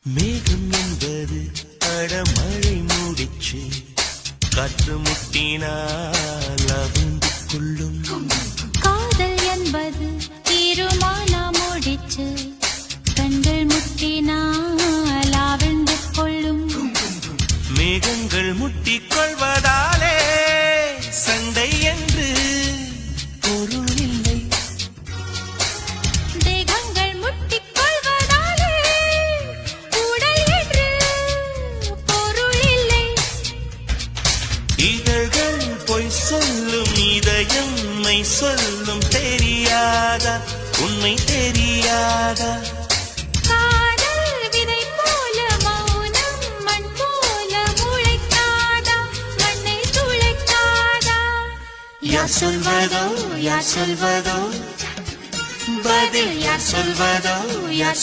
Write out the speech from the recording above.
மேகம் என்பது அடமழை மூடிச்சு காற்று முட்டினால் அவிழ்ந்து கொள்ளும். காதல் என்பது தீருமானா மூடிச்சு கண்கள் முட்டினால் அவிழ்ந்து கொள்ளும். மேகங்கள் முட்டிக் கொள்வதாலே சண்டை என்று பொருள் இல்லை. தேகங்கள் முட்டிக் கொள்வதாலே உடல் என்று பொருள் இல்லை. இதழ்கள் பொய் சொல்லும் இதயம் மெய் சொல்லும். தெரியாதா உண்மை தெரியாதா? காதல் விதை போல மௌனம் மண் போல முளைக்காதா மண்ணை துளைக்காதா? யார் சொல்வதோ யார் சொல்வதோ பதில் யார் சொல்வதோ யார்